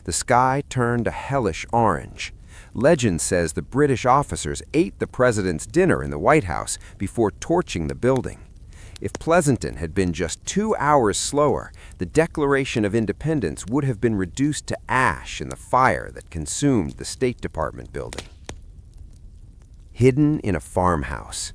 The sky turned a hellish orange. Legend says the British officers ate the president's dinner in the White House before torching the building. If Pleasanton had been just 2 hours slower, the Declaration of Independence would have been reduced to ash in the fire that consumed the State Department building. Hidden in a farmhouse.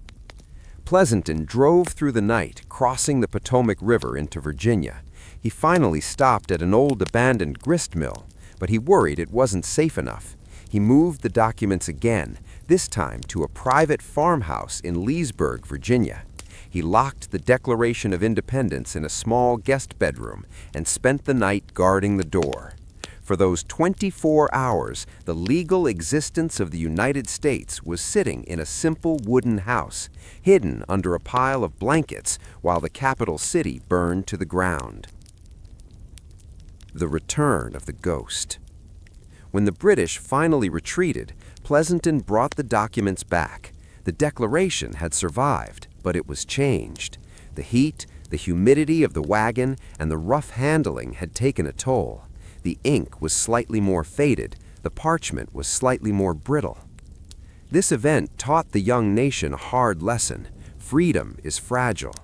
Pleasanton drove through the night, crossing the Potomac River into Virginia. He finally stopped at an old abandoned grist mill, but he worried it wasn't safe enough. He moved the documents again, this time to a private farmhouse in Leesburg, Virginia. He locked the Declaration of Independence in a small guest bedroom and spent the night guarding the door. For those 24 hours, the legal existence of the United States was sitting in a simple wooden house, hidden under a pile of blankets while the capital city burned to the ground. The return of the ghost. When the British finally retreated, Pleasanton brought the documents back. The Declaration had survived, but it was changed. The heat, the humidity of the wagon, and the rough handling had taken a toll. The ink was slightly more faded, the parchment was slightly more brittle. This event taught the young nation a hard lesson. Freedom is fragile.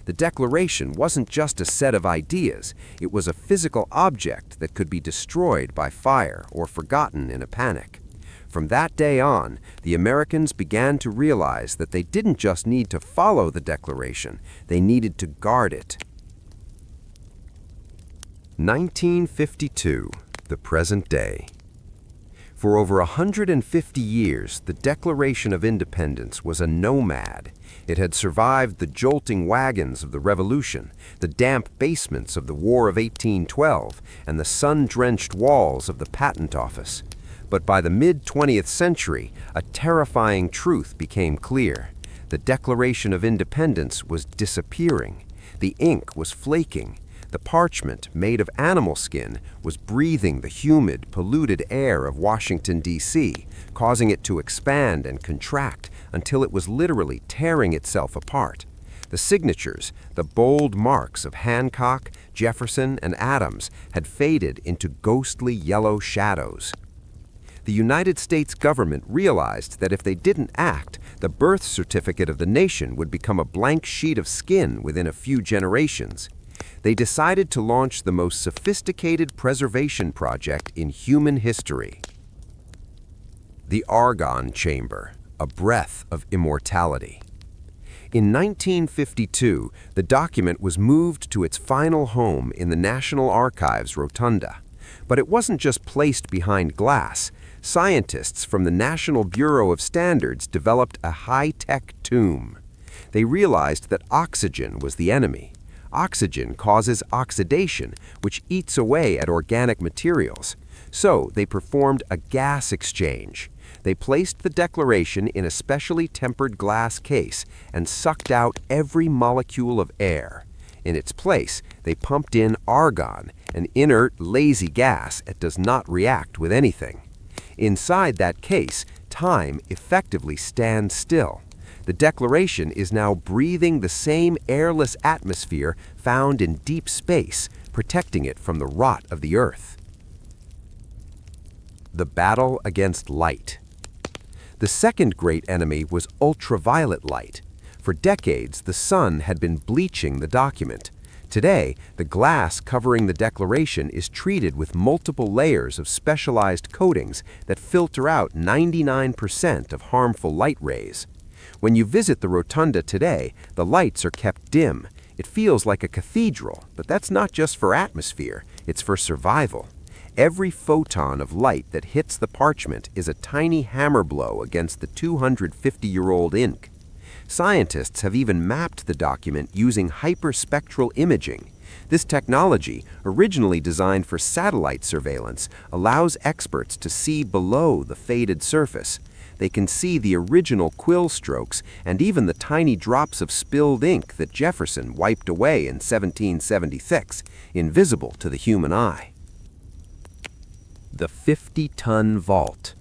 The Declaration wasn't just a set of ideas, it was a physical object that could be destroyed by fire or forgotten in a panic. From that day on, the Americans began to realize that they didn't just need to follow the Declaration, they needed to guard it. 1952, the present day. For over 150 years, the Declaration of Independence was a nomad. It had survived the jolting wagons of the Revolution, the damp basements of the War of 1812, and the sun-drenched walls of the Patent Office. But by the mid-20th century, a terrifying truth became clear. The Declaration of Independence was disappearing. The ink was flaking. The parchment, made of animal skin, was breathing the humid, polluted air of Washington, D.C., causing it to expand and contract until it was literally tearing itself apart. The signatures, the bold marks of Hancock, Jefferson, and Adams, had faded into ghostly yellow shadows. The United States government realized that if they didn't act, the birth certificate of the nation would become a blank sheet of skin within a few generations. They decided to launch the most sophisticated preservation project in human history. The Argon Chamber, a breath of immortality. In 1952, the document was moved to its final home in the National Archives Rotunda. But it wasn't just placed behind glass. Scientists from the National Bureau of Standards developed a high-tech tomb. They realized that oxygen was the enemy. Oxygen causes oxidation, which eats away at organic materials. So they performed a gas exchange. They placed the Declaration in a specially tempered glass case and sucked out every molecule of air. In its place, they pumped in argon, an inert, lazy gas that does not react with anything. Inside that case, time effectively stands still. The Declaration is now breathing the same airless atmosphere found in deep space, protecting it from the rot of the Earth. The battle against light. The second great enemy was ultraviolet light. For decades, the sun had been bleaching the document. Today, the glass covering the Declaration is treated with multiple layers of specialized coatings that filter out 99% of harmful light rays. When you visit the rotunda today, the lights are kept dim. It feels like a cathedral, but that's not just for atmosphere, it's for survival. Every photon of light that hits the parchment is a tiny hammer blow against the 250-year-old ink. Scientists have even mapped the document using hyperspectral imaging. This technology, originally designed for satellite surveillance, allows experts to see below the faded surface. They can see the original quill strokes and even the tiny drops of spilled ink that Jefferson wiped away in 1776, invisible to the human eye. The 50-ton vault.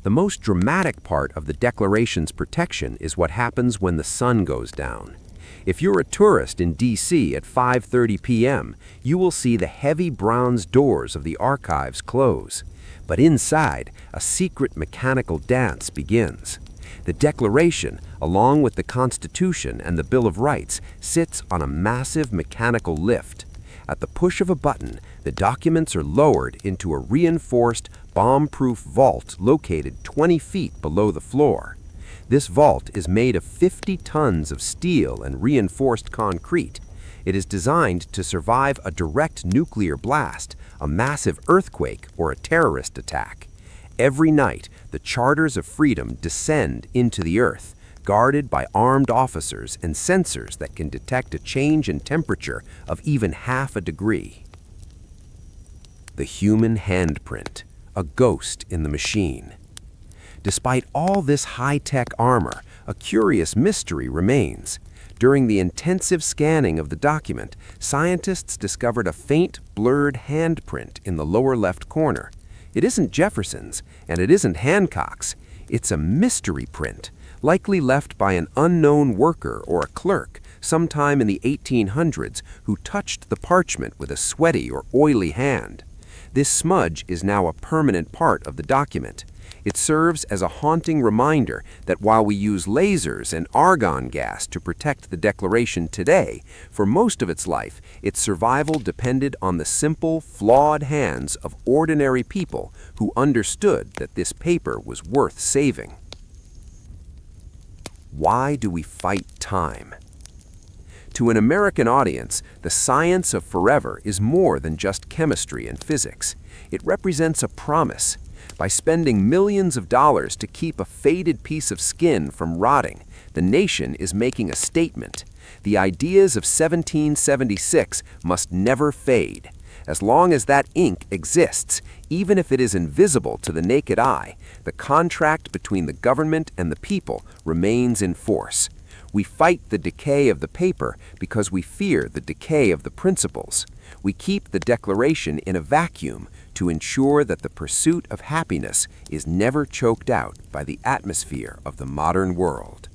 The most dramatic part of the Declaration's protection is what happens when the sun goes down. If you're a tourist in D.C. at 5:30 p.m., you will see the heavy bronze doors of the archives close. But inside, a secret mechanical dance begins. The Declaration, along with the Constitution and the Bill of Rights, sits on a massive mechanical lift. At the push of a button, the documents are lowered into a reinforced, bomb-proof vault located 20 feet below the floor. This vault is made of 50 tons of steel and reinforced concrete. It is designed to survive a direct nuclear blast, a massive earthquake, or a terrorist attack. Every night, the Charters of Freedom descend into the earth, guarded by armed officers and sensors that can detect a change in temperature of even half a degree. The human handprint, a ghost in the machine. Despite all this high-tech armor, a curious mystery remains. During the intensive scanning of the document, scientists discovered a faint, blurred handprint in the lower left corner. It isn't Jefferson's, and it isn't Hancock's. It's a mystery print, likely left by an unknown worker or a clerk sometime in the 1800s who touched the parchment with a sweaty or oily hand. This smudge is now a permanent part of the document. It serves as a haunting reminder that while we use lasers and argon gas to protect the Declaration today, for most of its life, its survival depended on the simple, flawed hands of ordinary people who understood that this paper was worth saving. Why do we fight time? To an American audience, the science of forever is more than just chemistry and physics. It represents a promise. By spending millions of dollars to keep a faded piece of skin from rotting, the nation is making a statement. The ideas of 1776 must never fade. As long as that ink exists, even if it is invisible to the naked eye, the contract between the government and the people remains in force. We fight the decay of the paper because we fear the decay of the principles. We keep the Declaration in a vacuum to ensure that the pursuit of happiness is never choked out by the atmosphere of the modern world.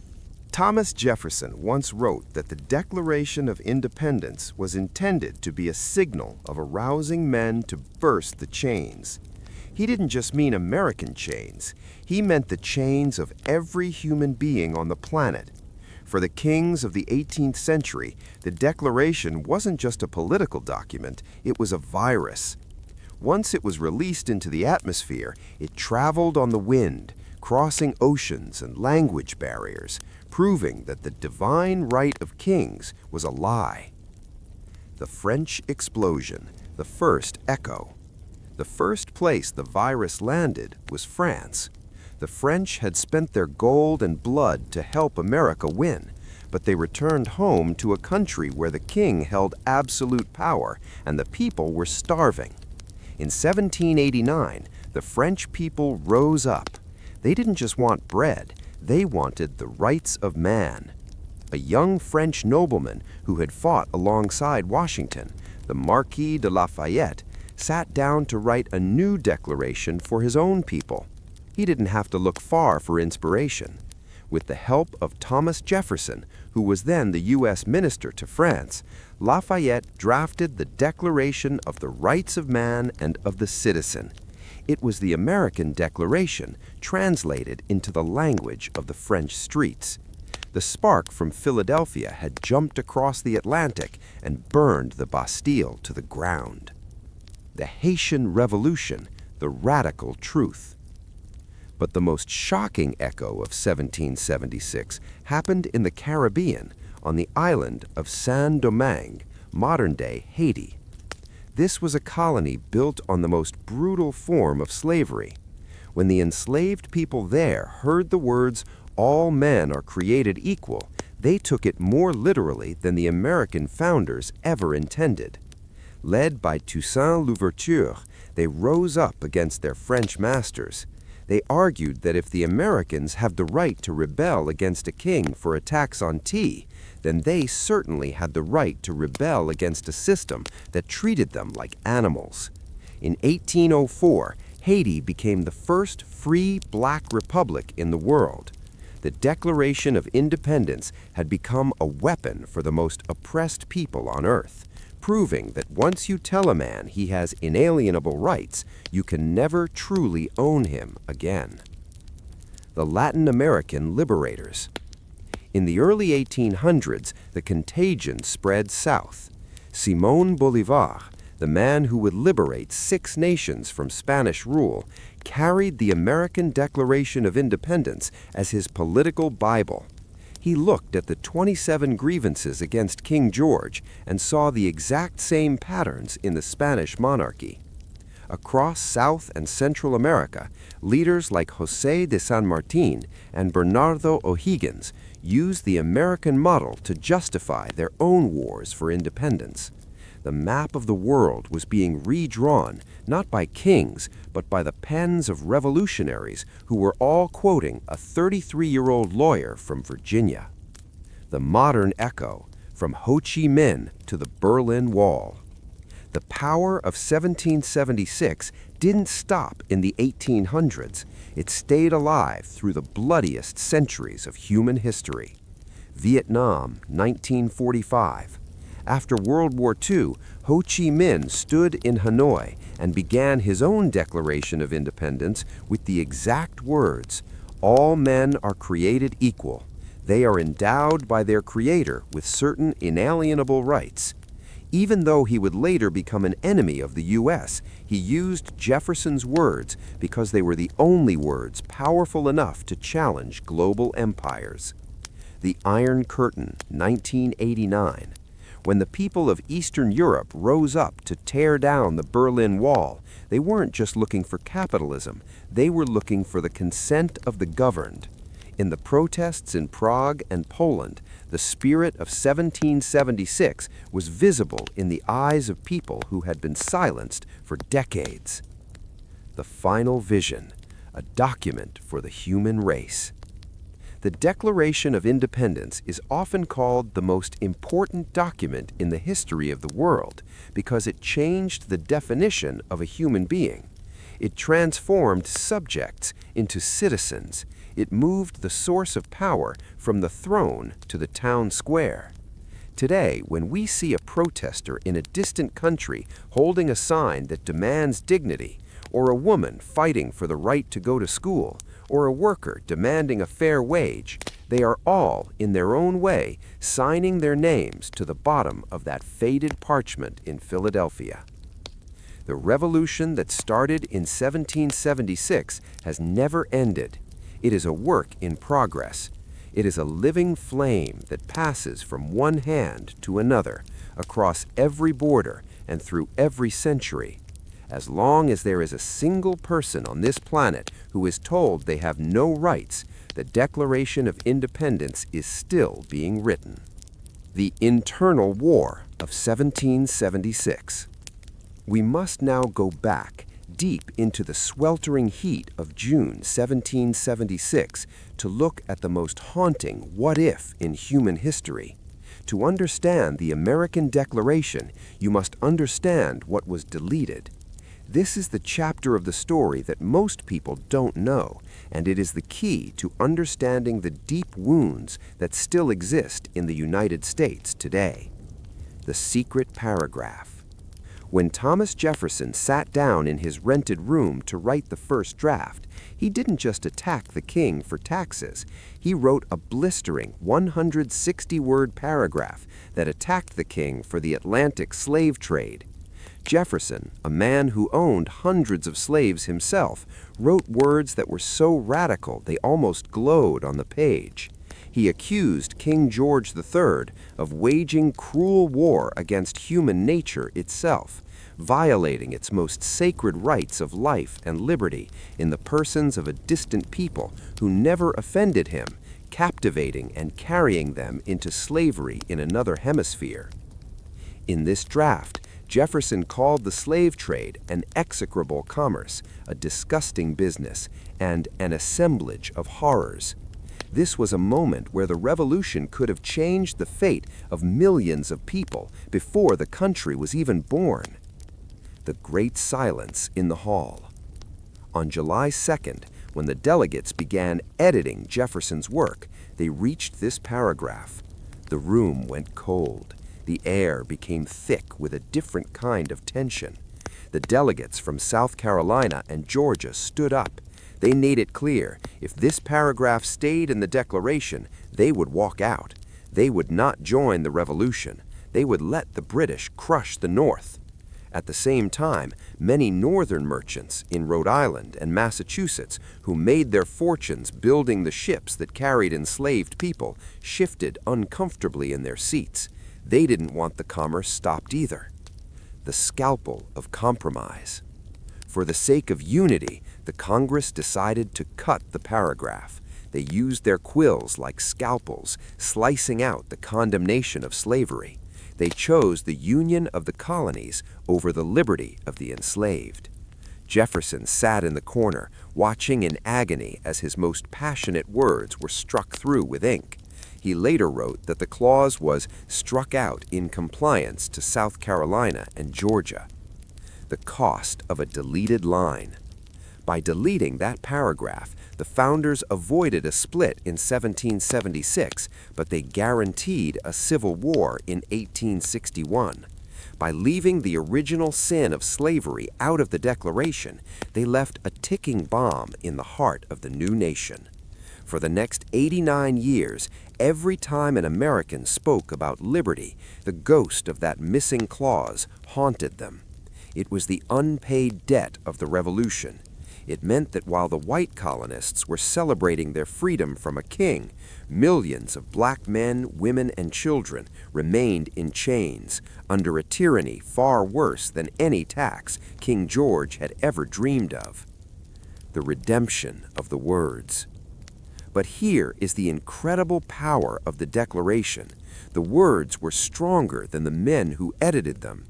Thomas Jefferson once wrote that the Declaration of Independence was intended to be a signal of arousing men to burst the chains. He didn't just mean American chains. He meant the chains of every human being on the planet. For the kings of the 18th century, the Declaration wasn't just a political document, it was a virus. Once it was released into the atmosphere, it traveled on the wind, crossing oceans and language barriers, proving that the divine right of kings was a lie. The French explosion, the first echo. The first place the virus landed was France. The French had spent their gold and blood to help America win, but they returned home to a country where the king held absolute power and the people were starving. In 1789, the French people rose up. They didn't just want bread, they wanted the rights of man. A young French nobleman who had fought alongside Washington, the Marquis de Lafayette, sat down to write a new declaration for his own people. He didn't have to look far for inspiration. With the help of Thomas Jefferson, who was then the U.S. Minister to France, Lafayette drafted the Declaration of the Rights of Man and of the Citizen. It was the American Declaration, translated into the language of the French streets. The spark from Philadelphia had jumped across the Atlantic and burned the Bastille to the ground. The Haitian Revolution, the radical truth. But the most shocking echo of 1776 happened in the Caribbean, on the island of Saint-Domingue, modern-day Haiti. This was a colony built on the most brutal form of slavery. When the enslaved people there heard the words, "All men are created equal," they took it more literally than the American founders ever intended. Led by Toussaint Louverture, they rose up against their French masters. They argued that if the Americans have the right to rebel against a king for a tax on tea, then they certainly had the right to rebel against a system that treated them like animals. In 1804, Haiti became the first free black republic in the world. the Declaration of Independence had become a weapon for the most oppressed people on earth, proving that once you tell a man he has inalienable rights, you can never truly own him again. The Latin American liberators. In the early 1800s, the contagion spread south. Simón Bolívar, the man who would liberate 6 nations from Spanish rule, carried the American Declaration of Independence as his political Bible. He looked at the 27 grievances against King George and saw the exact same patterns in the Spanish monarchy. Across South and Central America, leaders like José de San Martín and Bernardo O'Higgins used the American model to justify their own wars for independence. The map of the world was being redrawn not by kings, but by the pens of revolutionaries who were all quoting a 33-year-old lawyer from Virginia. The modern echo, from Ho Chi Minh to the Berlin Wall. The power of 1776 didn't stop in the 1800s. It stayed alive through the bloodiest centuries of human history. Vietnam, 1945. After World War II, Ho Chi Minh stood in Hanoi and began his own Declaration of Independence with the exact words, "All men are created equal. They are endowed by their Creator with certain inalienable rights." Even though he would later become an enemy of the U.S., he used Jefferson's words because they were the only words powerful enough to challenge global empires. The Iron Curtain, 1989. When the people of Eastern Europe rose up to tear down the Berlin Wall, they weren't just looking for capitalism, they were looking for the consent of the governed. In the protests in Prague and Poland, the spirit of 1776 was visible in the eyes of people who had been silenced for decades. The Final Vision, a document for the human race. The Declaration of Independence is often called the most important document in the history of the world because it changed the definition of a human being. It transformed subjects into citizens. It moved the source of power from the throne to the town square. Today, when we see a protester in a distant country holding a sign that demands dignity, or a woman fighting for the right to go to school, or a worker demanding a fair wage, they are all, in their own way, signing their names to the bottom of that faded parchment in Philadelphia. The revolution that started in 1776 has never ended. It is a work in progress. It is a living flame that passes from one hand to another, across every border and through every century. As long as there is a single person on this planet who is told they have no rights, the Declaration of Independence is still being written. The Internal War of 1776. We must now go back deep into the sweltering heat of June 1776 to look at the most haunting what-if in human history. To understand the American Declaration, you must understand what was deleted. This is the chapter of the story that most people don't know, and it is the key to understanding the deep wounds that still exist in the United States today. The secret paragraph. When Thomas Jefferson sat down in his rented room to write the first draft, he didn't just attack the king for taxes. He wrote a blistering 160-word paragraph that attacked the king for the Atlantic slave trade. Jefferson, a man who owned hundreds of slaves himself, wrote words that were so radical they almost glowed on the page. He accused King George III of waging cruel war against human nature itself, violating its most sacred rights of life and liberty in the persons of a distant people who never offended him, captivating and carrying them into slavery in another hemisphere. In this draft, Jefferson called the slave trade an execrable commerce, a disgusting business, and an assemblage of horrors. This was a moment where the revolution could have changed the fate of millions of people before the country was even born. The great silence in the hall. On July 2nd, When the delegates began editing Jefferson's work, they reached this paragraph. The room went cold. The air became thick with a different kind of tension. The delegates from South Carolina and Georgia stood up. They made it clear, if this paragraph stayed in the Declaration, they would walk out. They would not join the revolution. They would let the British crush the North. At the same time, many northern merchants in Rhode Island and Massachusetts who made their fortunes building the ships that carried enslaved people shifted uncomfortably in their seats. They didn't want the commerce stopped either. The scalpel of compromise. For the sake of unity, the Congress decided to cut the paragraph. They used their quills like scalpels, slicing out the condemnation of slavery. They chose the union of the colonies over the liberty of the enslaved. Jefferson sat in the corner, watching in agony as his most passionate words were struck through with ink. He later wrote that the clause was struck out in compliance to South Carolina and Georgia. The cost of a deleted line. By deleting that paragraph, the founders avoided a split in 1776, but they guaranteed a civil war in 1861. By leaving the original sin of slavery out of the Declaration, they left a ticking bomb in the heart of the new nation. For the next 89 years, every time an American spoke about liberty, the ghost of that missing clause haunted them. It was the unpaid debt of the Revolution. It meant that while the white colonists were celebrating their freedom from a king, millions of black men, women, and children remained in chains under a tyranny far worse than any tax King George had ever dreamed of. The redemption of the words. But here is the incredible power of the Declaration. The words were stronger than the men who edited them.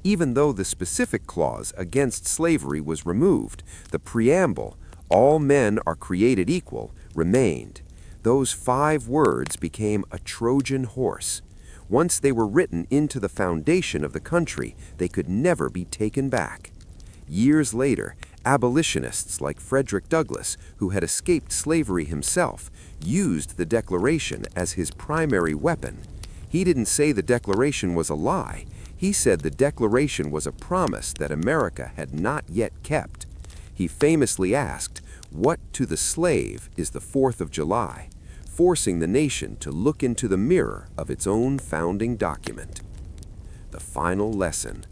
Even though the specific clause against slavery was removed, the preamble, "all men are created equal," remained. Those 5 words became a Trojan horse. Once they were written into the foundation of the country, they could never be taken back. Years later, abolitionists like Frederick Douglass, who had escaped slavery himself, used the Declaration as his primary weapon. He didn't say the Declaration was a lie. He said the Declaration was a promise that America had not yet kept. He famously asked, "What to the slave is the 4th of July?" forcing the nation to look into the mirror of its own founding document. The final lesson.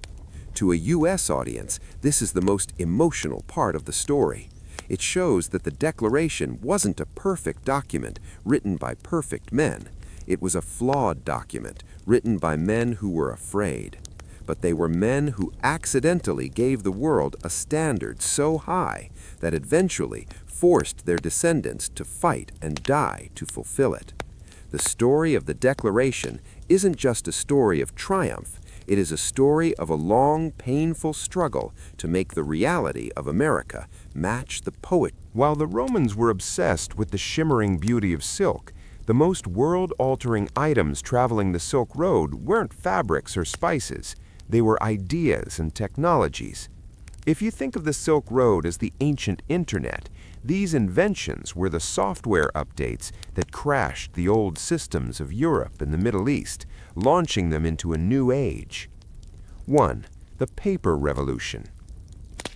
To a U.S. audience, this is the most emotional part of the story. It shows that the Declaration wasn't a perfect document written by perfect men. It was a flawed document written by men who were afraid. But they were men who accidentally gave the world a standard so high that eventually forced their descendants to fight and die to fulfill it. The story of the Declaration isn't just a story of triumph. It is a story of a long, painful struggle to make the reality of America match the poet. While the Romans were obsessed with the shimmering beauty of silk, the most world-altering items traveling the Silk Road weren't fabrics or spices. They were ideas and technologies. If you think of the Silk Road as the ancient internet, these inventions were the software updates that crashed the old systems of Europe and the Middle East, launching them into a new age. 1. The paper revolution.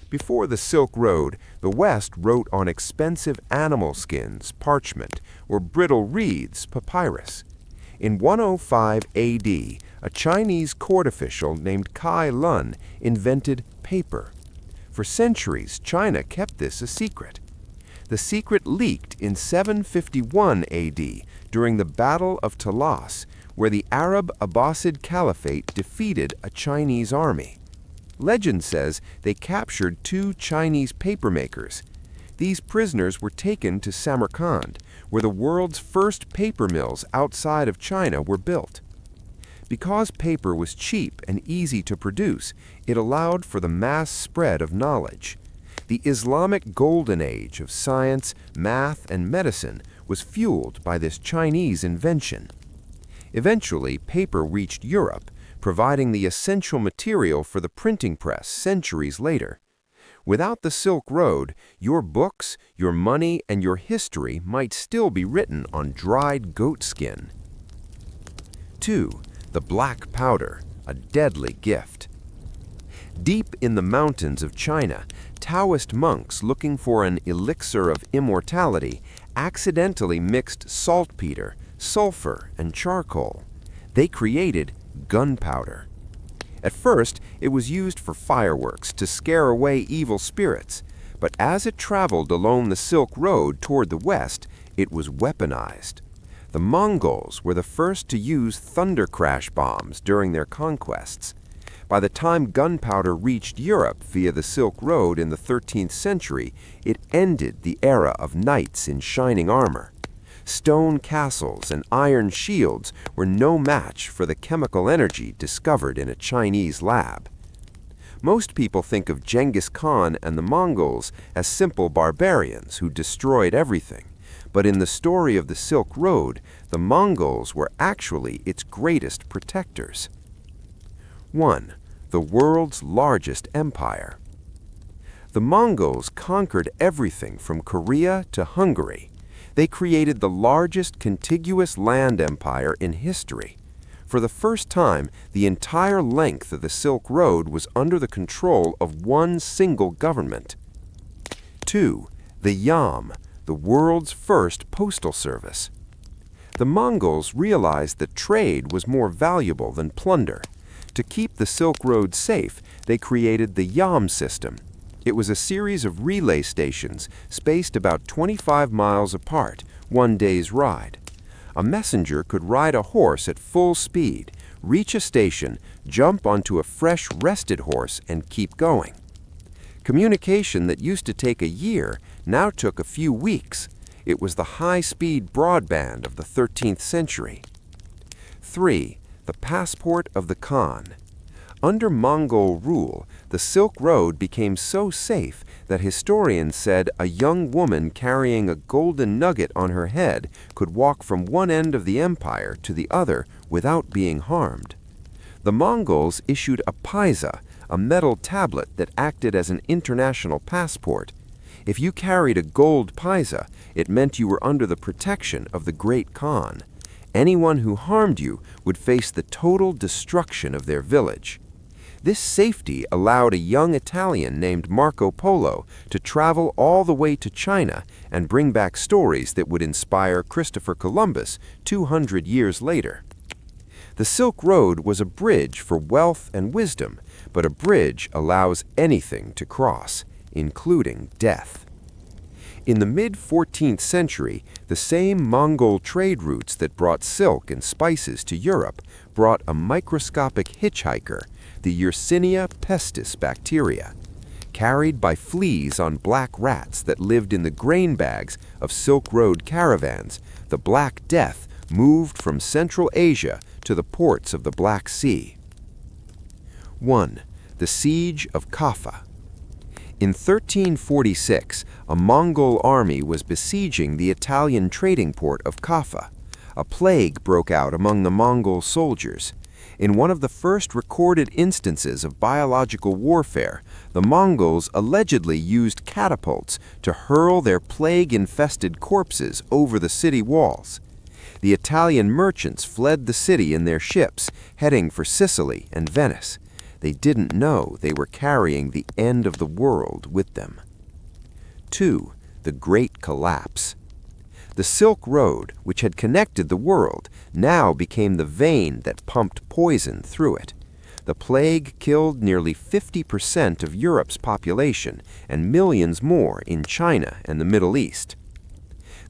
Before the Silk Road, the West wrote on expensive animal skins, parchment, or brittle reeds, papyrus. In 105 AD, a Chinese court official named Kai Lun invented paper. For centuries, China kept this a secret. The secret leaked in 751 AD during the Battle of Talas, where the Arab Abbasid Caliphate defeated a Chinese army. Legend says they captured 2 Chinese papermakers. These prisoners were taken to Samarkand, where the world's first paper mills outside of China were built. Because paper was cheap and easy to produce, it allowed for the mass spread of knowledge. The Islamic golden age of science, math, and medicine was fueled by this Chinese invention. Eventually, paper reached Europe, providing the essential material for the printing press centuries later. Without the Silk Road, your books, your money, and your history might still be written on dried goat skin. 2. The black powder, a deadly gift. Deep in the mountains of China, Taoist monks looking for an elixir of immortality accidentally mixed saltpeter, sulfur, and charcoal. They created gunpowder. At first, it was used for fireworks to scare away evil spirits, but as it traveled along the Silk Road toward the west, it was weaponized. The Mongols were the first to use thunder crash bombs during their conquests. By the time gunpowder reached Europe via the Silk Road in the 13th century, it ended the era of knights in shining armor. Stone castles and iron shields were no match for the chemical energy discovered in a Chinese lab. Most people think of Genghis Khan and the Mongols as simple barbarians who destroyed everything, but in the story of the Silk Road, the Mongols were actually its greatest protectors. 1. The world's largest empire. The Mongols conquered everything from Korea to Hungary. They created the largest contiguous land empire in history. For the first time, the entire length of the Silk Road was under the control of one single government. 2. The Yam, the world's first postal service. The Mongols realized that trade was more valuable than plunder. To keep the Silk Road safe, they created the Yam system. It was a series of relay stations spaced about 25 miles apart, one day's ride. A messenger could ride a horse at full speed, reach a station, jump onto a fresh rested horse, and keep going. Communication that used to take a year now took a few weeks. It was the high-speed broadband of the 13th century. 3. The passport of the Khan. Under Mongol rule, the Silk Road became so safe that historians said a young woman carrying a golden nugget on her head could walk from one end of the empire to the other without being harmed. The Mongols issued a paisa, a metal tablet that acted as an international passport. If you carried a gold paisa, it meant you were under the protection of the Great Khan. Anyone who harmed you would face the total destruction of their village. This safety allowed a young Italian named Marco Polo to travel all the way to China and bring back stories that would inspire Christopher Columbus 200 years later. The Silk Road was a bridge for wealth and wisdom, but a bridge allows anything to cross, including death. In the mid-14th century, the same Mongol trade routes that brought silk and spices to Europe brought a microscopic hitchhiker, the Yersinia pestis bacteria. Carried by fleas on black rats that lived in the grain bags of Silk Road caravans, the Black Death moved from Central Asia to the ports of the Black Sea. 1. The Siege of Kaffa. In 1346, a Mongol army was besieging the Italian trading port of Kaffa. A plague broke out among the Mongol soldiers. In one of the first recorded instances of biological warfare, the Mongols allegedly used catapults to hurl their plague-infested corpses over the city walls. The Italian merchants fled the city in their ships, heading for Sicily and Venice. They didn't know they were carrying the end of the world with them. 2. The Great Collapse. The Silk Road, which had connected the world, now became the vein that pumped poison through it. The plague killed nearly 50% of Europe's population and millions more in China and the Middle East.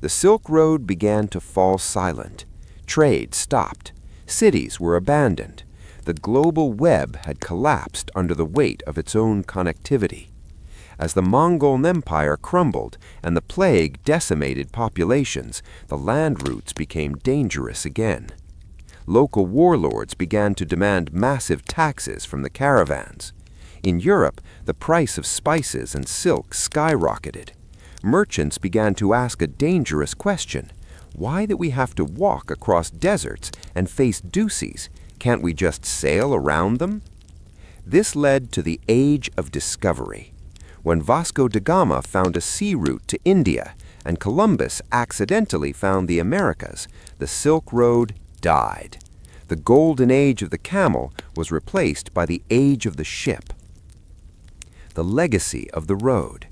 The Silk Road began to fall silent. Trade stopped. Cities were abandoned. The global web had collapsed under the weight of its own connectivity. As the Mongol Empire crumbled and the plague decimated populations, the land routes became dangerous again. Local warlords began to demand massive taxes from the caravans. In Europe, the price of spices and silk skyrocketed. Merchants began to ask a dangerous question. Why do we have to walk across deserts and face doocies? Can't we just sail around them? This led to the Age of Discovery. when Vasco da Gama found a sea route to India and Columbus accidentally found the Americas, the Silk Road died. The golden age of the camel was replaced by the age of the ship. The legacy of the road.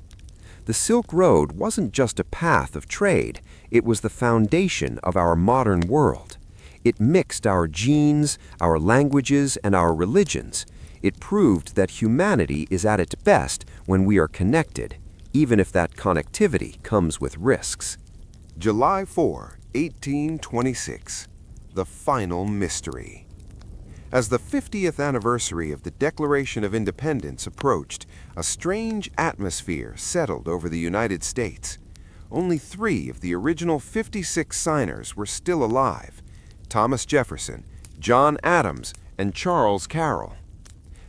The Silk Road wasn't just a path of trade, it was the foundation of our modern world. It mixed our genes, our languages, and our religions. It proved that humanity is at its best when we are connected, even if that connectivity comes with risks. July 4, 1826. The final mystery. As the 50th anniversary of the Declaration of Independence approached, a strange atmosphere settled over the United States. Only 3 of the original 56 signers were still alive: Thomas Jefferson, John Adams, and Charles Carroll.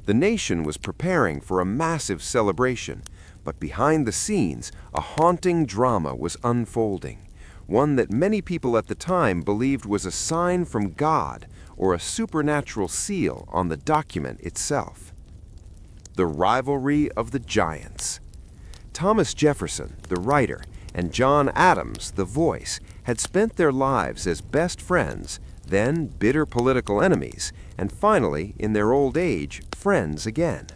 The nation was preparing for a massive celebration, but behind the scenes, a haunting drama was unfolding. One that many people at the time believed was a sign from God or a supernatural seal on the document itself. The rivalry of the giants. Thomas Jefferson, the writer, and John Adams, the voice, had spent their lives as best friends, then bitter political enemies, and finally, in their old age, friends again.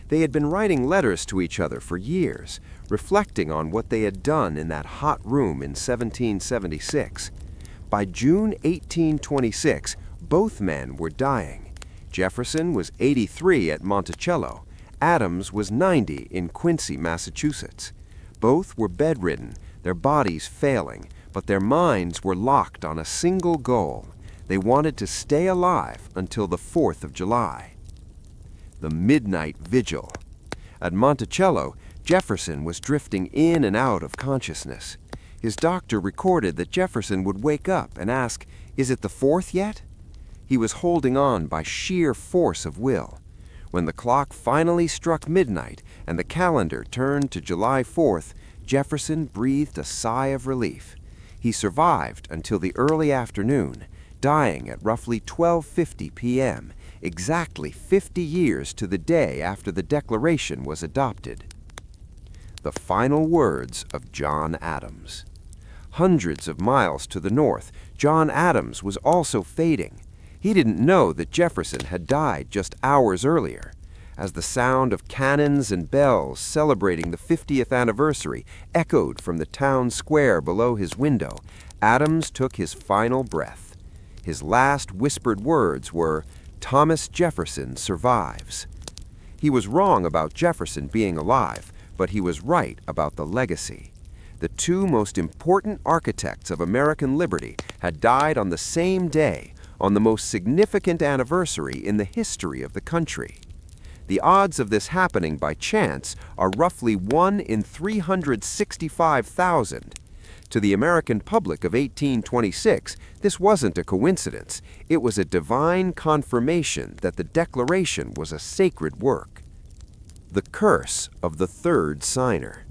They had been writing letters to each other for years, reflecting on what they had done in that hot room in 1776. By June 1826, both men were dying. Jefferson was 83 at Monticello. Adams was 90 in Quincy, Massachusetts. Both were bedridden, their bodies failing, but their minds were locked on a single goal. They wanted to stay alive until the 4th of July. The midnight vigil. At Monticello, Jefferson was drifting in and out of consciousness. His doctor recorded that Jefferson would wake up and ask, "Is it the 4th yet?" He was holding on by sheer force of will. When the clock finally struck midnight and the calendar turned to July 4th, Jefferson breathed a sigh of relief. He survived until the early afternoon, dying at roughly 12:50 p.m., exactly 50 years to the day after the Declaration was adopted. The final words of John Adams. Hundreds of miles to the north, John Adams was also fading. He didn't know that Jefferson had died just hours earlier. As the sound of cannons and bells celebrating the 50th anniversary echoed from the town square below his window, Adams took his final breath. His last whispered words were, "Thomas Jefferson survives." He was wrong about Jefferson being alive, but he was right about the legacy. The 2 most important architects of American liberty had died on the same day, on the most significant anniversary in the history of the country. The odds of this happening by chance are roughly 1 in 365,000. To the American public of 1826, this wasn't a coincidence. It was a divine confirmation that the Declaration was a sacred work. The curse of the 3rd signer.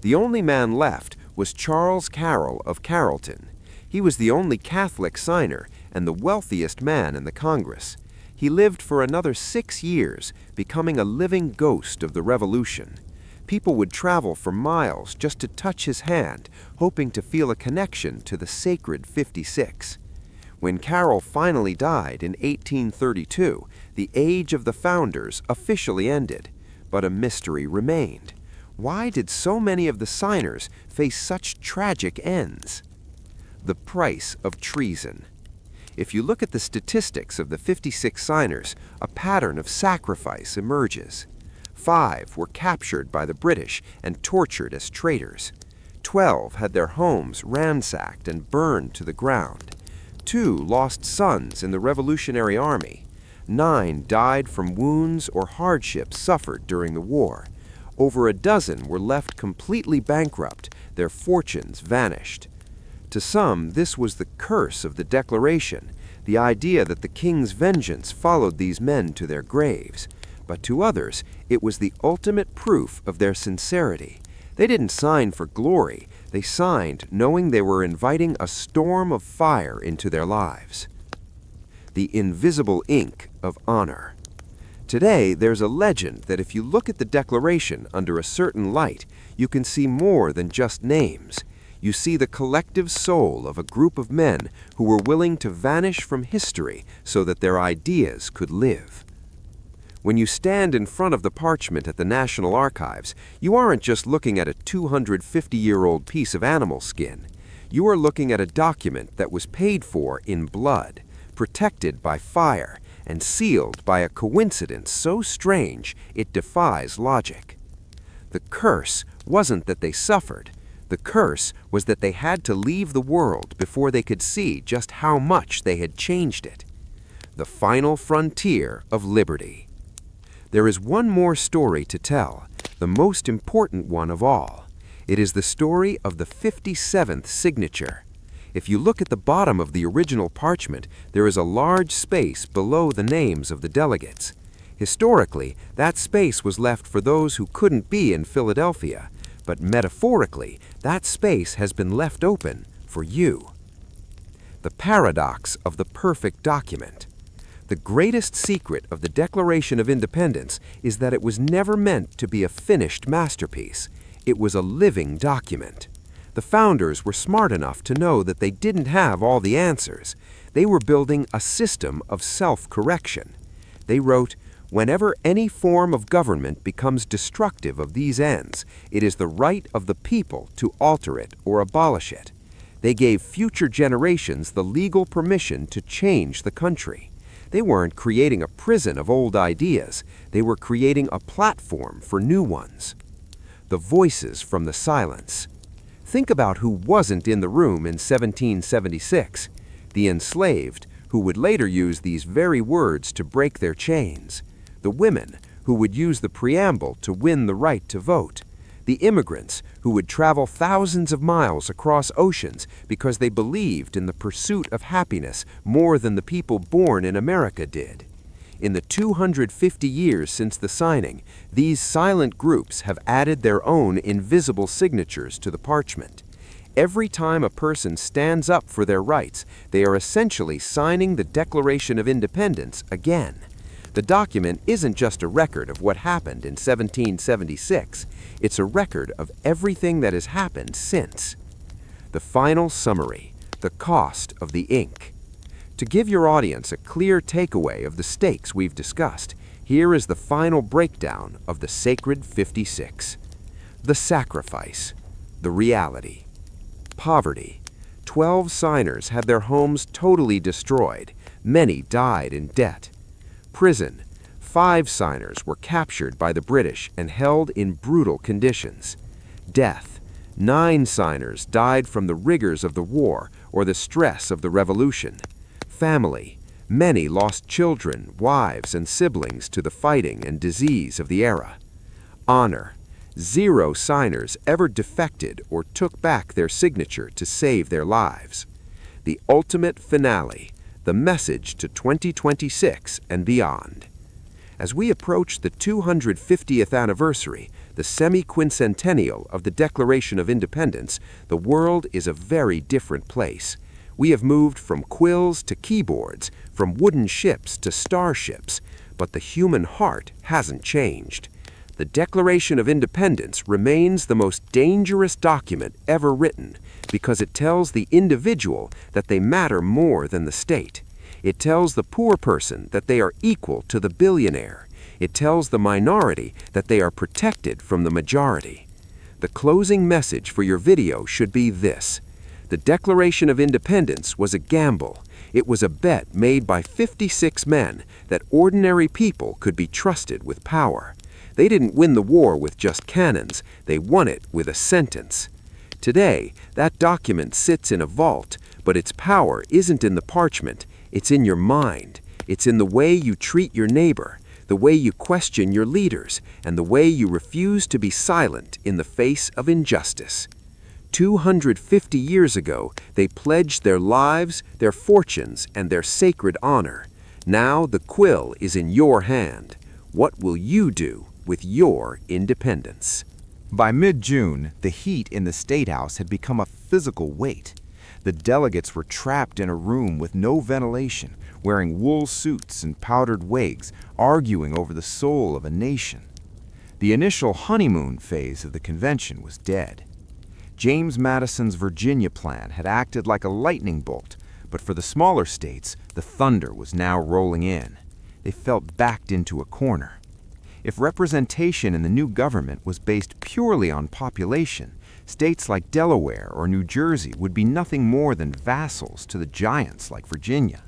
The only man left was Charles Carroll of Carrollton. He was the only Catholic signer and the wealthiest man in the Congress. He lived for another 6 years, becoming a living ghost of the Revolution. People would travel for miles just to touch his hand, hoping to feel a connection to the sacred 56. When Carroll finally died in 1832, the age of the founders officially ended, but a mystery remained. Why did so many of the signers face such tragic ends? The price of treason. If you look at the statistics of the 56 signers, a pattern of sacrifice emerges. 5 were captured by the British and tortured as traitors. 12 had their homes ransacked and burned to the ground. 2 lost sons in the Revolutionary Army. 9 died from wounds or hardships suffered during the war. Over a dozen were left completely bankrupt, their fortunes vanished. To some, this was the curse of the Declaration, the idea that the king's vengeance followed these men to their graves. But to others, it was the ultimate proof of their sincerity. They didn't sign for glory. They signed knowing they were inviting a storm of fire into their lives. The invisible ink of honor. Today, there's a legend that if you look at the Declaration under a certain light, you can see more than just names. You see the collective soul of a group of men who were willing to vanish from history so that their ideas could live. When you stand in front of the parchment at the National Archives, you aren't just looking at a 250-year-old piece of animal skin. You are looking at a document that was paid for in blood, protected by fire, and sealed by a coincidence so strange it defies logic. The curse wasn't that they suffered. The curse was that they had to leave the world before they could see just how much they had changed it. The final frontier of liberty. There is one more story to tell, the most important one of all. It is the story of the 57th signature. If you look at the bottom of the original parchment, there is a large space below the names of the delegates. Historically, that space was left for those who couldn't be in Philadelphia, but metaphorically, that space has been left open for you. The paradox of the perfect document. The greatest secret of the Declaration of Independence is that it was never meant to be a finished masterpiece. It was a living document. The founders were smart enough to know that they didn't have all the answers. They were building a system of self-correction. They wrote, "Whenever any form of government becomes destructive of these ends, it is the right of the people to alter it or abolish it." They gave future generations the legal permission to change the country. They weren't creating a prison of old ideas. They were creating a platform for new ones. The voices from the silence. Think about who wasn't in the room in 1776. The enslaved, who would later use these very words to break their chains. The women, who would use the preamble to win the right to vote. The immigrants, who would travel thousands of miles across oceans because they believed in the pursuit of happiness more than the people born in America did. In the 250 years since the signing, these silent groups have added their own invisible signatures to the parchment. Every time a person stands up for their rights, they are essentially signing the Declaration of Independence again. The document isn't just a record of what happened in 1776. It's a record of everything that has happened since. The final summary, the cost of the ink. To give your audience a clear takeaway of the stakes we've discussed, here is the final breakdown of the Sacred 56. The sacrifice, the reality. Poverty. 12 signers had their homes totally destroyed. Many died in debt. Prison. 5 signers were captured by the British and held in brutal conditions. Death. 9 signers died from the rigors of the war or the stress of the revolution. Family. Many lost children, wives, and siblings to the fighting and disease of the era. Honor. 0 signers ever defected or took back their signature to save their lives. The ultimate finale. The message to 2026 and beyond. As we approach the 250th anniversary, the semi-quincentennial of the Declaration of Independence, the world is a very different place. We have moved from quills to keyboards, from wooden ships to starships, but the human heart hasn't changed. The Declaration of Independence remains the most dangerous document ever written because it tells the individual that they matter more than the state. It tells the poor person that they are equal to the billionaire. It tells the minority that they are protected from the majority. The closing message for your video should be this. The Declaration of Independence was a gamble. It was a bet made by 56 men that ordinary people could be trusted with power. They didn't win the war with just cannons. They won it with a sentence. Today, that document sits in a vault, but its power isn't in the parchment. It's in your mind. It's in the way you treat your neighbor, the way you question your leaders, and the way you refuse to be silent in the face of injustice. 250 years ago, they pledged their lives, their fortunes, and their sacred honor. Now the quill is in your hand. What will you do with your independence? By mid-June, the heat in the State House had become a physical weight. The delegates were trapped in a room with no ventilation, wearing wool suits and powdered wigs, arguing over the soul of a nation. The initial honeymoon phase of the convention was dead. James Madison's Virginia plan had acted like a lightning bolt, but for the smaller states, the thunder was now rolling in. They felt backed into a corner. If representation in the new government was based purely on population, states like Delaware or New Jersey would be nothing more than vassals to the giants like Virginia.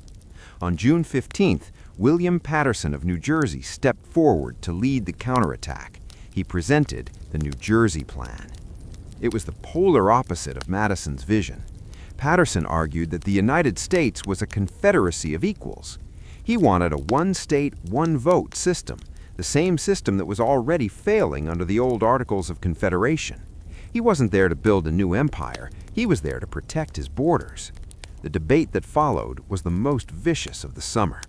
On June 15th, William Paterson of New Jersey stepped forward to lead the counterattack. He presented the New Jersey Plan. It was the polar opposite of Madison's vision. Paterson argued that the United States was a confederacy of equals. He wanted a one-state, one-vote system, the same system that was already failing under the old Articles of Confederation. He wasn't there to build a new empire. He was there to protect his borders. The debate that followed was the most vicious of the summer.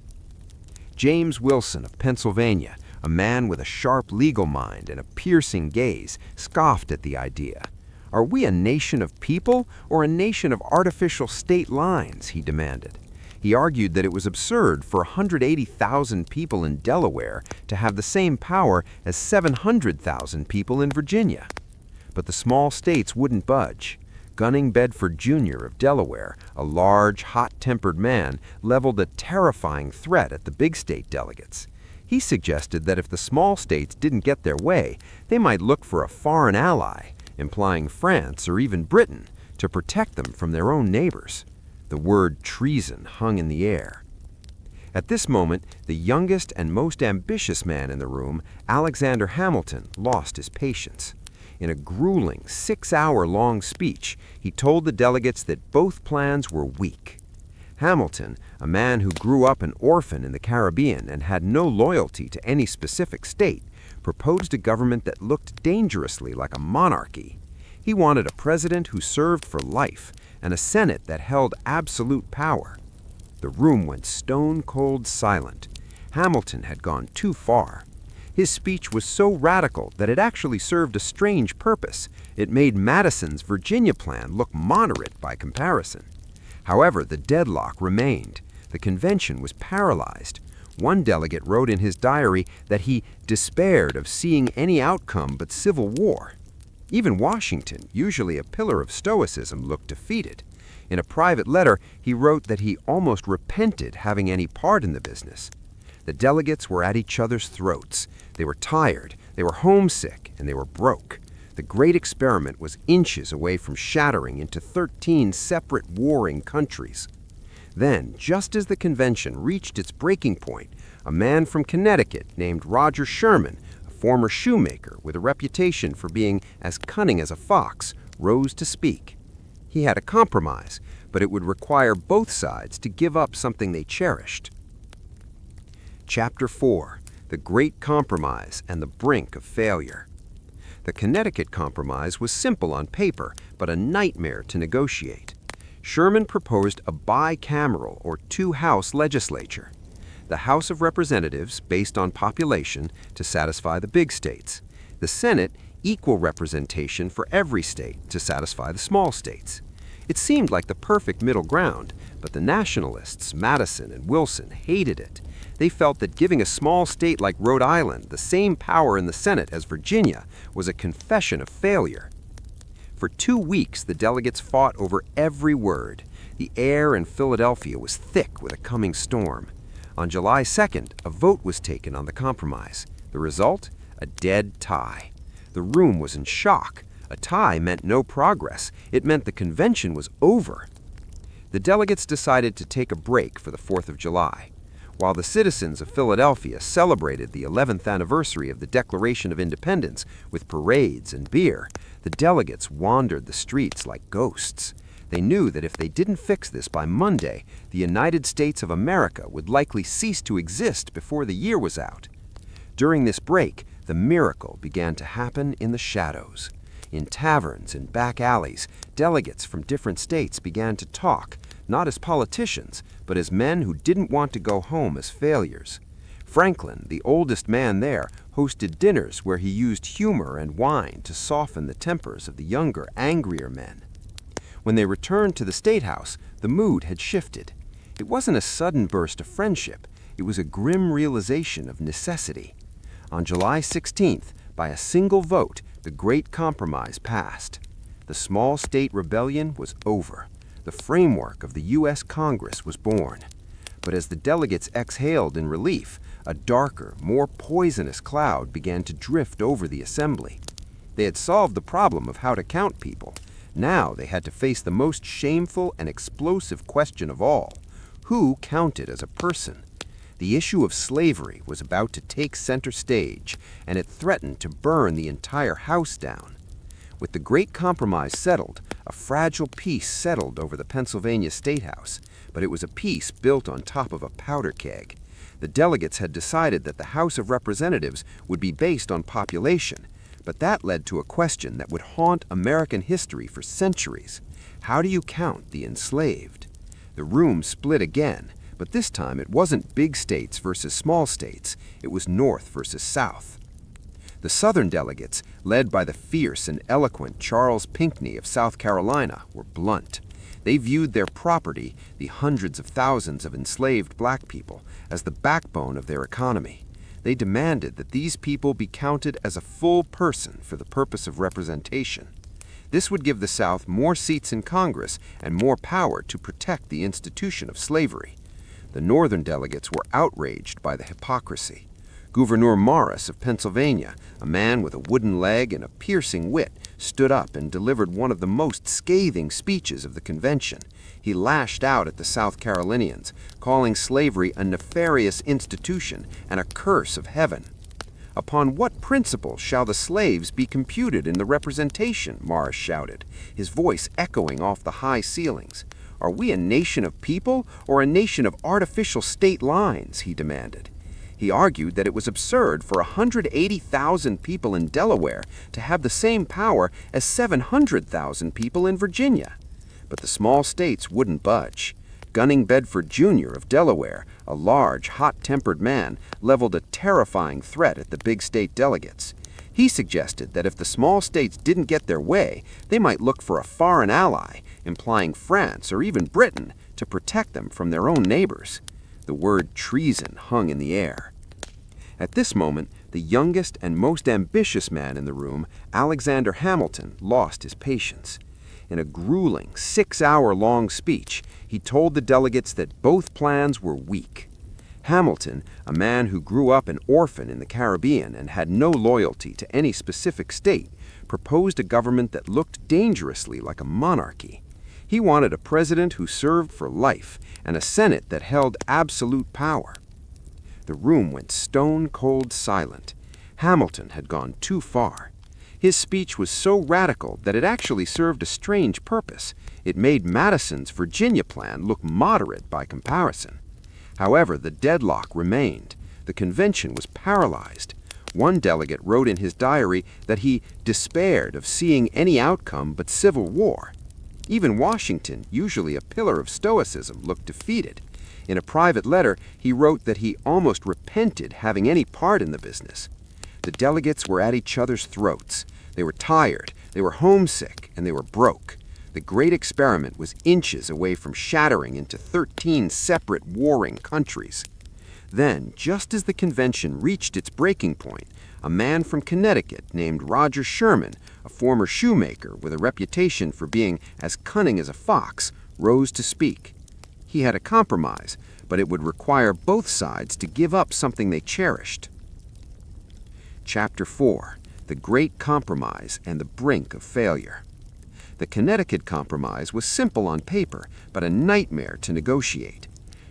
James Wilson of Pennsylvania, a man with a sharp legal mind and a piercing gaze, scoffed at the idea. "Are we a nation of people or a nation of artificial state lines?" he demanded. He argued that it was absurd for 180,000 people in Delaware to have the same power as 700,000 people in Virginia. But the small states wouldn't budge. Gunning Bedford Jr. of Delaware, a large, hot-tempered man, leveled a terrifying threat at the big state delegates. He suggested that if the small states didn't get their way, they might look for a foreign ally, implying France or even Britain, to protect them from their own neighbors. The word treason hung in the air. At this moment, the youngest and most ambitious man in the room, Alexander Hamilton, lost his patience. In a grueling 6-hour-long speech, he told the delegates that both plans were weak. Hamilton, a man who grew up an orphan in the Caribbean and had no loyalty to any specific state, proposed a government that looked dangerously like a monarchy. He wanted a president who served for life and a Senate that held absolute power. The room went stone-cold silent. Hamilton had gone too far. His speech was so radical that it actually served a strange purpose. It made Madison's Virginia plan look moderate by comparison. However, the deadlock remained. The convention was paralyzed. One delegate wrote in his diary that he despaired of seeing any outcome but civil war. Even Washington, usually a pillar of stoicism, looked defeated. In a private letter, he wrote that he almost repented having any part in the business. The delegates were at each other's throats. They were tired, they were homesick, and they were broke. The great experiment was inches away from shattering into 13 separate warring countries. Then, just as the convention reached its breaking point, a man from Connecticut named Roger Sherman, a former shoemaker with a reputation for being as cunning as a fox, rose to speak. He had a compromise, but it would require both sides to give up something they cherished. Chapter 4: The Great Compromise and the Brink of Failure. The Connecticut Compromise was simple on paper, but a nightmare to negotiate. Sherman proposed a bicameral or two-house legislature. The House of Representatives, based on population, to satisfy the big states. The Senate, equal representation for every state to satisfy the small states. It seemed like the perfect middle ground, but the nationalists, Madison and Wilson, hated it. They felt that giving a small state like Rhode Island the same power in the Senate as Virginia was a confession of failure. For 2 weeks, the delegates fought over every word. The air in Philadelphia was thick with a coming storm. On July 2nd, a vote was taken on the compromise. The result? A dead tie. The room was in shock. A tie meant no progress. It meant the convention was over. The delegates decided to take a break for the 4th of July. While the citizens of Philadelphia celebrated the 11th anniversary of the Declaration of Independence with parades and beer, the delegates wandered the streets like ghosts. They knew that if they didn't fix this by Monday, the United States of America would likely cease to exist before the year was out. During this break, the miracle began to happen in the shadows. In taverns and back alleys, delegates from different states began to talk, not as politicians, but as men who didn't want to go home as failures. Franklin, the oldest man there, hosted dinners where he used humor and wine to soften the tempers of the younger, angrier men. When they returned to the State House, the mood had shifted. It wasn't a sudden burst of friendship. It was a grim realization of necessity. On July 16th, by a single vote, the Great Compromise passed. The small state rebellion was over. The framework of the U.S. Congress was born. But as the delegates exhaled in relief, a darker, more poisonous cloud began to drift over the assembly. They had solved the problem of how to count people. Now they had to face the most shameful and explosive question of all: who counted as a person? The issue of slavery was about to take center stage, and it threatened to burn the entire House down. With the Great Compromise settled, a fragile peace settled over the Pennsylvania State House, but it was a peace built on top of a powder keg. The delegates had decided that the House of Representatives would be based on population, but that led to a question that would haunt American history for centuries. How do you count the enslaved? The room split again, but this time it wasn't big states versus small states. It was North versus South. The Southern delegates, led by the fierce and eloquent Charles Pinckney of South Carolina, were blunt. They viewed their property, the hundreds of thousands of enslaved black people, as the backbone of their economy. They demanded that these people be counted as a full person for the purpose of representation. This would give the South more seats in Congress and more power to protect the institution of slavery. The Northern delegates were outraged by the hypocrisy. Gouverneur Morris of Pennsylvania, a man with a wooden leg and a piercing wit, stood up and delivered one of the most scathing speeches of the convention. He lashed out at the South Carolinians, calling slavery a nefarious institution and a curse of heaven. "Upon what principle shall the slaves be computed in the representation?" Morris shouted, his voice echoing off the high ceilings. "Are we a nation of people or a nation of artificial state lines?" he demanded. He argued that it was absurd for 180,000 people in Delaware to have the same power as 700,000 people in Virginia. But the small states wouldn't budge. Gunning Bedford Jr. of Delaware, a large, hot-tempered man, leveled a terrifying threat at the big state delegates. He suggested that if the small states didn't get their way, they might look for a foreign ally, implying France or even Britain, to protect them from their own neighbors. The word treason hung in the air. At this moment, the youngest and most ambitious man in the room, Alexander Hamilton, lost his patience. In a grueling, 6-hour-long speech, he told the delegates that both plans were weak. Hamilton, a man who grew up an orphan in the Caribbean and had no loyalty to any specific state, proposed a government that looked dangerously like a monarchy. He wanted a president who served for life and a Senate that held absolute power. The room went stone-cold silent. Hamilton had gone too far. His speech was so radical that it actually served a strange purpose. It made Madison's Virginia plan look moderate by comparison. However, the deadlock remained. The convention was paralyzed. One delegate wrote in his diary that he despaired of seeing any outcome but civil war. Even Washington, usually a pillar of stoicism, looked defeated. In a private letter, he wrote that he almost repented having any part in the business. The delegates were at each other's throats. They were tired, they were homesick, and they were broke. The great experiment was inches away from shattering into 13 separate warring countries. Then, just as the convention reached its breaking point, a man from Connecticut named Roger Sherman, a former shoemaker with a reputation for being as cunning as a fox, rose to speak. He had a compromise, but it would require both sides to give up something they cherished. Chapter 4: The Great Compromise and the Brink of Failure. The Connecticut Compromise was simple on paper, but a nightmare to negotiate.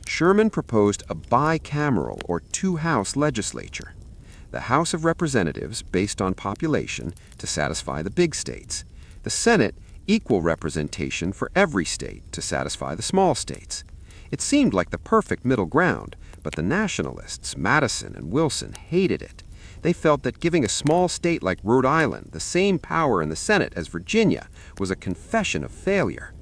Sherman proposed a bicameral or two-house legislature. The House of Representatives, based on population, to satisfy the big states. The Senate, equal representation for every state to satisfy the small states. It seemed like the perfect middle ground, but the nationalists, Madison and Wilson, hated it. They felt that giving a small state like Rhode Island the same power in the Senate as Virginia was a confession of failure.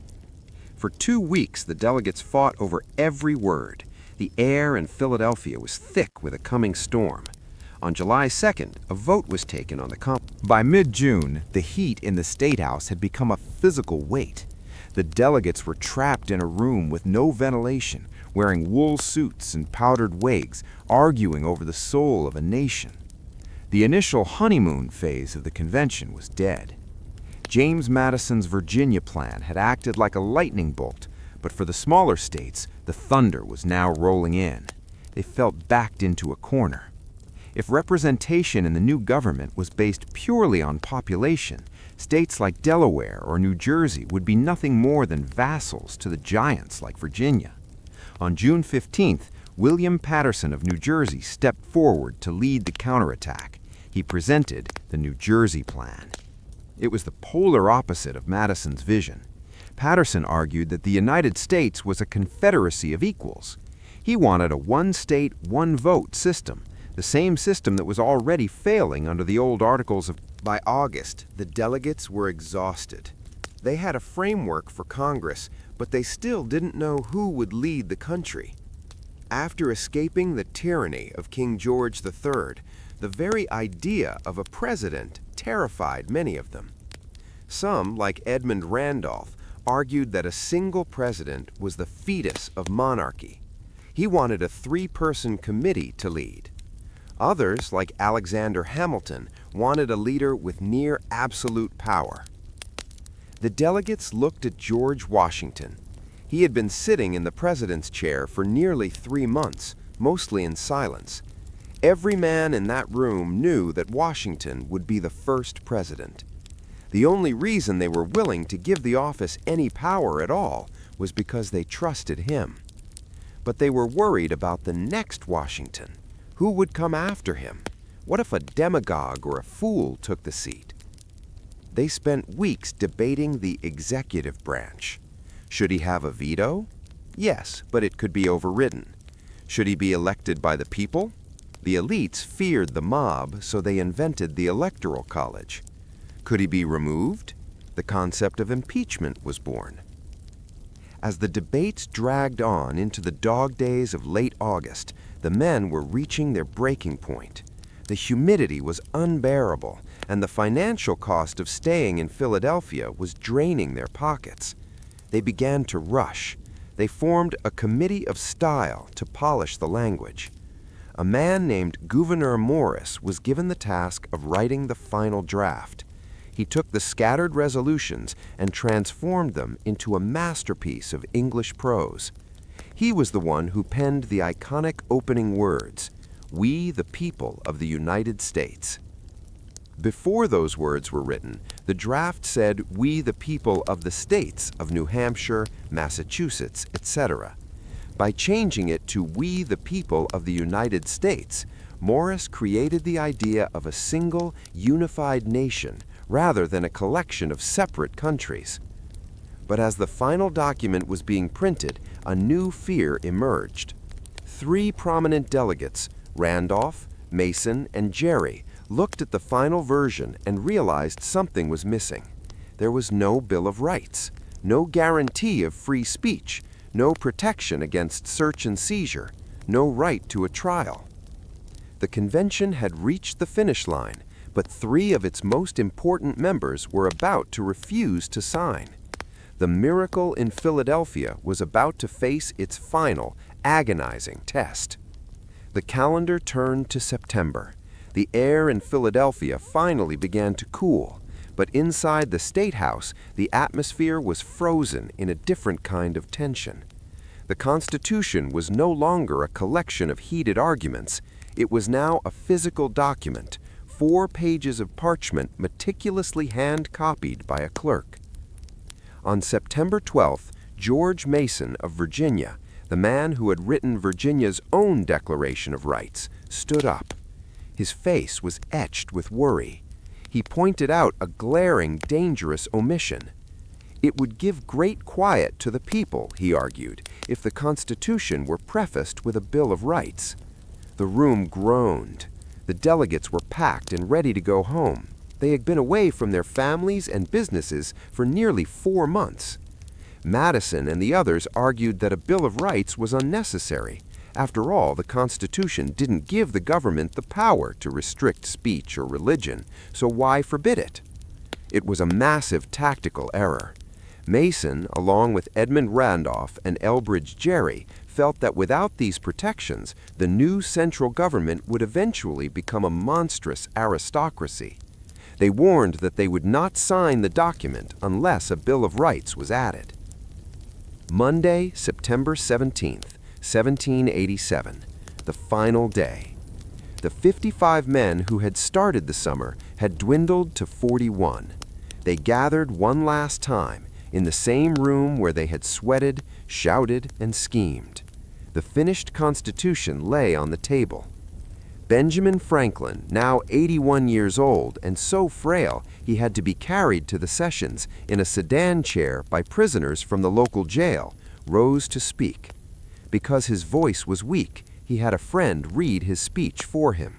For 2 weeks, the delegates fought over every word. The air in Philadelphia was thick with a coming storm. On July 2nd, a vote was taken on the compromise. By mid-June, the heat in the State House had become a physical weight. The delegates were trapped in a room with no ventilation, wearing wool suits and powdered wigs, arguing over the soul of a nation. The initial honeymoon phase of the convention was dead. James Madison's Virginia plan had acted like a lightning bolt, but for the smaller states, the thunder was now rolling in. They felt backed into a corner. If representation in the new government was based purely on population, states like Delaware or New Jersey would be nothing more than vassals to the giants like Virginia. On June 15th, William Paterson of New Jersey stepped forward to lead the counterattack. He presented the New Jersey Plan. It was the polar opposite of Madison's vision. Paterson argued that the United States was a confederacy of equals. He wanted a one-state, one-vote system, the same system that was already failing under the old Articles of... By August, the delegates were exhausted. They had a framework for Congress, but they still didn't know who would lead the country. After escaping the tyranny of King George III, the very idea of a president terrified many of them. Some, like Edmund Randolph, argued that a single president was the fetus of monarchy. He wanted a three-person committee to lead. Others, like Alexander Hamilton, wanted a leader with near absolute power. The delegates looked at George Washington. He had been sitting in the president's chair for nearly 3 months, mostly in silence. Every man in that room knew that Washington would be the first president. The only reason they were willing to give the office any power at all was because they trusted him. But they were worried about the next Washington. Who would come after him? What if a demagogue or a fool took the seat? They spent weeks debating the executive branch. Should he have a veto? Yes, but it could be overridden. Should he be elected by the people? The elites feared the mob, so they invented the Electoral College. Could he be removed? The concept of impeachment was born. As the debates dragged on into the dog days of late August, the men were reaching their breaking point. The humidity was unbearable, and the financial cost of staying in Philadelphia was draining their pockets. They began to rush. They formed a committee of style to polish the language. A man named Gouverneur Morris was given the task of writing the final draft. He took the scattered resolutions and transformed them into a masterpiece of English prose. He was the one who penned the iconic opening words, "We the people of the United States." Before those words were written, the draft said, "We the people of the states of New Hampshire, Massachusetts, etc." By changing it to "We the people of the United States," Morris created the idea of a single, unified nation rather than a collection of separate countries. But as the final document was being printed, a new fear emerged. 3 prominent delegates, Randolph, Mason, and Gerry, looked at the final version and realized something was missing. There was no Bill of Rights, no guarantee of free speech, no protection against search and seizure, no right to a trial. The convention had reached the finish line, but 3 of its most important members were about to refuse to sign. The miracle in Philadelphia was about to face its final, agonizing test. The calendar turned to September. The air in Philadelphia finally began to cool, but inside the State House, the atmosphere was frozen in a different kind of tension. The Constitution was no longer a collection of heated arguments. It was now a physical document, 4 pages of parchment meticulously hand-copied by a clerk. On September 12th, George Mason of Virginia, the man who had written Virginia's own Declaration of Rights, stood up. His face was etched with worry. He pointed out a glaring, dangerous omission. It would give great quiet to the people, he argued, if the Constitution were prefaced with a Bill of Rights. The room groaned. The delegates were packed and ready to go home. They had been away from their families and businesses for nearly 4 months. Madison and the others argued that a Bill of Rights was unnecessary. After all, the Constitution didn't give the government the power to restrict speech or religion, so why forbid it? It was a massive tactical error. Mason, along with Edmund Randolph and Elbridge Gerry, felt that without these protections, the new central government would eventually become a monstrous aristocracy. They warned that they would not sign the document unless a Bill of Rights was added. Monday, September 17th, 1787, the final day. The 55 men who had started the summer had dwindled to 41. They gathered one last time in the same room where they had sweated, shouted, and schemed. The finished Constitution lay on the table. Benjamin Franklin, now 81 years old and so frail he had to be carried to the sessions in a sedan chair by prisoners from the local jail, rose to speak. Because his voice was weak, he had a friend read his speech for him.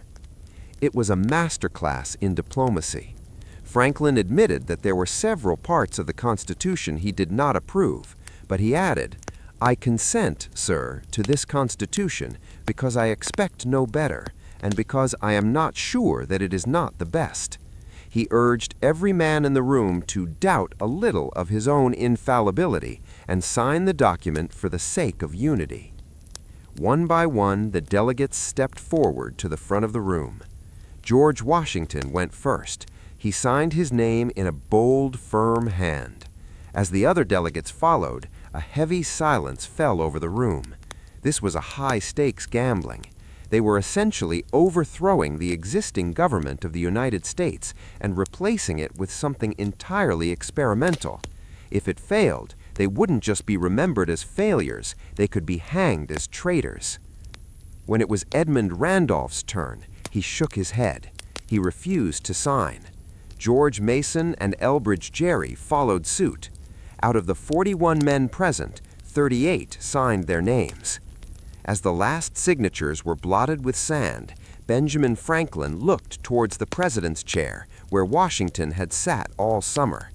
It was a masterclass in diplomacy. Franklin admitted that there were several parts of the Constitution he did not approve, but he added, "I consent, sir, to this Constitution because I expect no better, and because I am not sure that it is not the best." He urged every man in the room to doubt a little of his own infallibility and sign the document for the sake of unity. One by one, the delegates stepped forward to the front of the room. George Washington went first. He signed his name in a bold, firm hand. As the other delegates followed, a heavy silence fell over the room. This was a high-stakes gambling. They were essentially overthrowing the existing government of the United States and replacing it with something entirely experimental. If it failed, they wouldn't just be remembered as failures, they could be hanged as traitors. When it was Edmund Randolph's turn, he shook his head. He refused to sign. George Mason and Elbridge Gerry followed suit. Out of the 41 men present, 38 signed their names. As the last signatures were blotted with sand, Benjamin Franklin looked towards the president's chair, where Washington had sat all summer.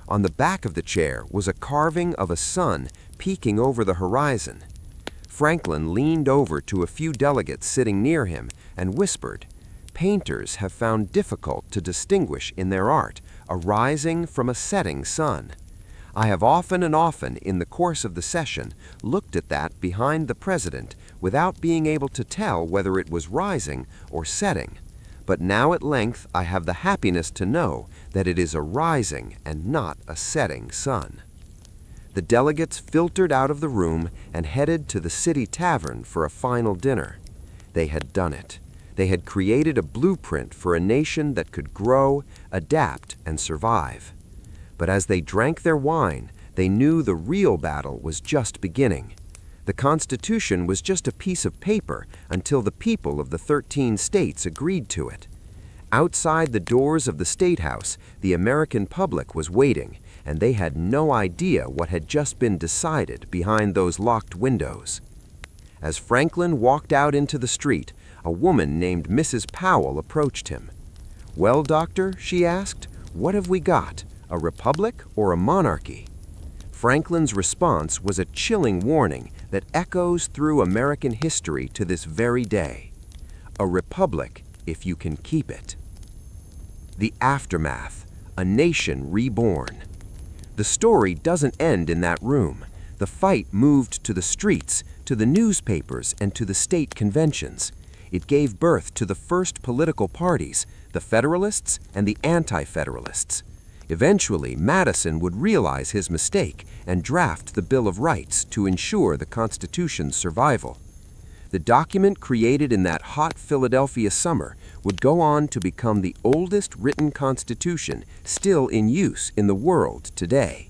On the back of the chair was a carving of a sun peeking over the horizon. Franklin leaned over to a few delegates sitting near him and whispered, "Painters have found difficult to distinguish in their art a rising from a setting sun. I have often and often in the course of the session looked at that behind the president without being able to tell whether it was rising or setting. But now at length I have the happiness to know that it is a rising and not a setting sun." The delegates filtered out of the room and headed to the city tavern for a final dinner. They had done it. They had created a blueprint for a nation that could grow, adapt, and survive. But as they drank their wine, they knew the real battle was just beginning. The Constitution was just a piece of paper until the people of the 13 states agreed to it. Outside the doors of the State House, the American public was waiting, and they had no idea what had just been decided behind those locked windows. As Franklin walked out into the street, a woman named Mrs. Powell approached him. "Well, doctor," she asked, "what have we got, a republic or a monarchy?" Franklin's response was a chilling warning that echoes through American history to this very day. A republic, if you can keep it. The aftermath, a nation reborn. The story doesn't end in that room. The fight moved to the streets, to the newspapers, and to the state conventions. It gave birth to the first political parties, the Federalists and the Anti-Federalists. Eventually, Madison would realize his mistake and draft the Bill of Rights to ensure the Constitution's survival. The document created in that hot Philadelphia summer would go on to become the oldest written Constitution still in use in the world today.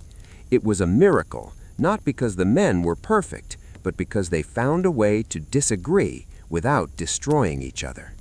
It was a miracle, not because the men were perfect, but because they found a way to disagree without destroying each other.